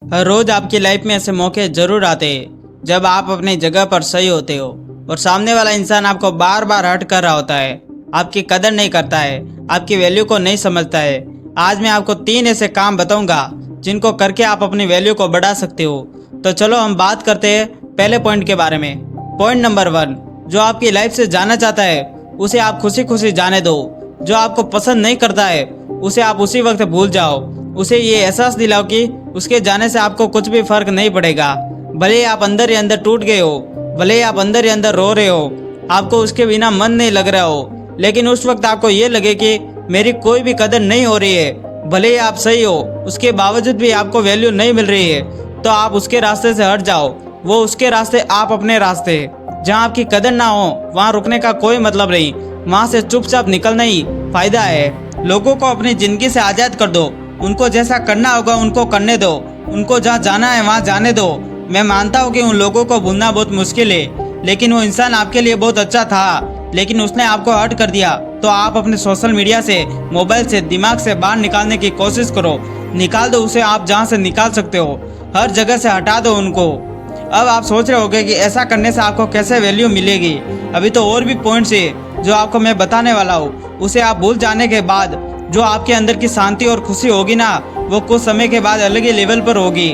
हर रोज आपकी लाइफ में ऐसे मौके जरूर आते हैं जब आप अपनी जगह पर सही होते हो और सामने वाला इंसान आपको बार बार हर्ट कर रहा होता है, आपकी कदर नहीं करता है, आपकी वैल्यू को नहीं समझता है। आज मैं आपको 3 ऐसे काम बताऊंगा जिनको करके आप अपनी वैल्यू को बढ़ा सकते हो। तो चलो हम बात करते हैं पहले पॉइंट के बारे में। पॉइंट नंबर 1, जो आपकी लाइफ से जाना चाहता है उसे आप खुशी खुशी जाने दो। जो आपको पसंद नहीं करता है उसे आप उसी वक्त भूल जाओ। उसे ये एहसास दिलाओ कि उसके जाने से आपको कुछ भी फर्क नहीं पड़ेगा। भले ही आप अंदर ही अंदर टूट गए हो, भले ही आप अंदर ही अंदर रो रहे हो, आपको उसके बिना मन नहीं लग रहा हो, लेकिन उस वक्त आपको ये लगे कि मेरी कोई भी कदर नहीं हो रही है, भले ही आप सही हो उसके बावजूद भी आपको वैल्यू नहीं मिल रही है, तो आप उसके रास्ते से हट जाओ। वो उसके रास्ते, आप अपने रास्ते। जहाँ आपकी कदर ना हो वहाँ रुकने का कोई मतलब नहीं, वहाँ से चुपचाप निकलना ही फायदा है। लोगों को अपनी जिंदगी से आज़ाद कर दो, उनको जैसा करना होगा उनको करने दो, उनको जहाँ जाना है वहाँ जाने दो। मैं मानता हूँ कि उन लोगों को भूलना बहुत मुश्किल है, लेकिन वो इंसान आपके लिए बहुत अच्छा था, लेकिन उसने आपको हर्ट कर दिया। तो आप अपने सोशल मीडिया से, मोबाइल से, दिमाग से बाहर निकालने की कोशिश करो। निकाल दो उसे, आप जहाँ से निकाल सकते हो, हर जगह से हटा दो उनको। अब आप सोच रहे होगे कि ऐसा करने से आपको कैसे वैल्यू मिलेगी। अभी तो और भी पॉइंट्स है जो आपको मैं बताने वाला हूँ। उसे आप भूल जाने के बाद जो आपके अंदर की शांति और खुशी होगी ना, वो कुछ समय के बाद अलग ही लेवल पर होगी।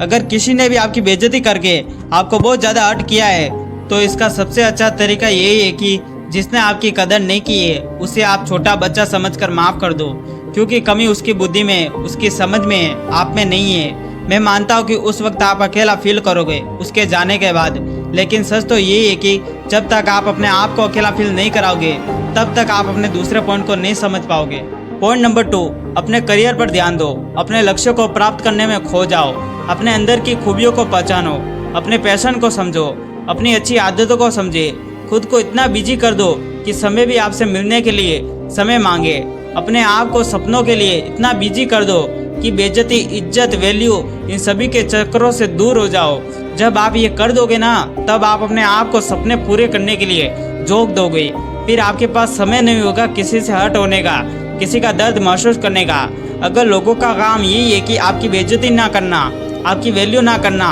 अगर किसी ने भी आपकी बेइज्जती करके आपको बहुत ज़्यादा हर्ट किया है तो इसका सबसे अच्छा तरीका यही है कि जिसने आपकी कदर नहीं की है उसे आप छोटा बच्चा समझकर माफ़ कर दो, क्योंकि कमी उसकी बुद्धि में, उसकी समझ में, आप में नहीं है। मैं मानता हूँ कि उस वक्त आप अकेला फील करोगे उसके जाने के बाद, लेकिन सच तो यही है कि जब तक आप अपने आप को अकेला फील नहीं कराओगे तब तक आप अपने दूसरे पॉइंट को नहीं समझ पाओगे। पॉइंट नंबर 2, अपने करियर पर ध्यान दो। अपने लक्ष्य को प्राप्त करने में खो जाओ। अपने अंदर की खूबियों को पहचानो, अपने पैशन को समझो, अपनी अच्छी आदतों को समझे। खुद को इतना बिजी कर दो कि समय भी आपसे मिलने के लिए समय मांगे। अपने आप को सपनों के लिए इतना बिजी कर दो कि बेइज्जती, इज्जत, वैल्यू, इन सभी के चक्करों से दूर हो जाओ। जब आप ये कर दोगे ना, तब आप अपने आप को सपने पूरे करने के लिए झोंक दोगे। फिर आपके पास समय नहीं होगा किसी से हर्ट होने का, किसी का दर्द महसूस करने का। अगर लोगों का काम यही है कि आपकी बेइज्जती ना करना, आपकी वैल्यू ना करना,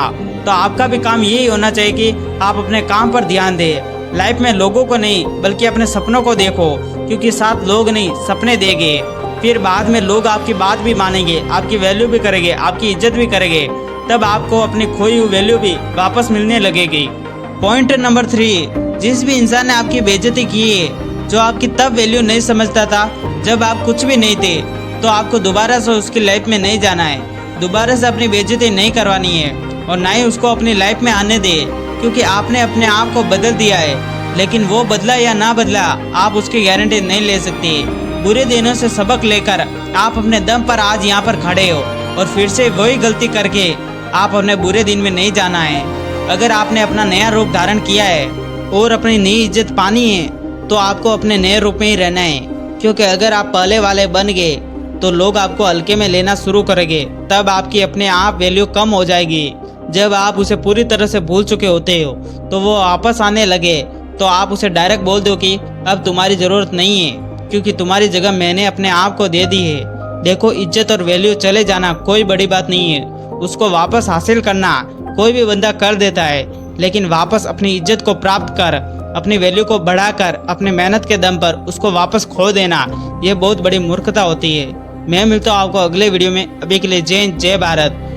तो आपका भी काम यही होना चाहिए कि आप अपने काम पर ध्यान दें। लाइफ में लोगों को नहीं बल्कि अपने सपनों को देखो, क्योंकि साथ लोग नहीं सपने देंगे। फिर बाद में लोग आपकी बात भी मानेंगे, आपकी वैल्यू भी करेंगे, आपकी इज्जत भी करेंगे। तब आपको अपनी खोई हुई वैल्यू भी वापस मिलने लगेगी। पॉइंट नंबर 3, जिस भी इंसान ने आपकी बेइज्जती की है, जो आपकी तब वैल्यू नहीं समझता था जब आप कुछ भी नहीं थे, तो आपको दोबारा से उसकी लाइफ में नहीं जाना है, दोबारा से अपनी बेइज्जती नहीं करवानी है और ना ही उसको अपनी लाइफ में आने दे, क्योंकि आपने अपने आप को बदल दिया है। लेकिन वो बदला या ना बदला आप उसकी गारंटी नहीं ले सकते। बुरे दिनों से सबक लेकर आप अपने दम पर आज यहाँ पर खड़े हो और फिर से वही गलती करके आप अपने बुरे दिन में नहीं जाना है। अगर आपने अपना नया रूप धारण किया है और अपनी नई इज्जत पानी है तो आपको अपने नए रूप में ही रहना है, क्योंकि अगर आप पहले वाले बन गए तो लोग आपको हल्के में लेना शुरू करेंगे। तब आपकी अपने आप वैल्यू कम हो जाएगी। जब आप उसे पूरी तरह से भूल चुके होते हो तो वो वापस आने लगे तो आप उसे डायरेक्ट बोल दो कि अब तुम्हारी ज़रूरत नहीं है, क्योंकि तुम्हारी जगह मैंने अपने आप को दे दी है। देखो, इज्जत और वैल्यू चले जाना कोई बड़ी बात नहीं है, उसको वापस हासिल करना कोई भी बंदा कर देता है, लेकिन वापस अपनी इज्जत को प्राप्त कर, अपनी वैल्यू को बढ़ाकर अपनी मेहनत के दम पर उसको वापस खो देना, ये बहुत बड़ी मूर्खता होती है। मैं मिलता हूँ आपको अगले वीडियो में। अभी के लिए जय हिंद, जय भारत।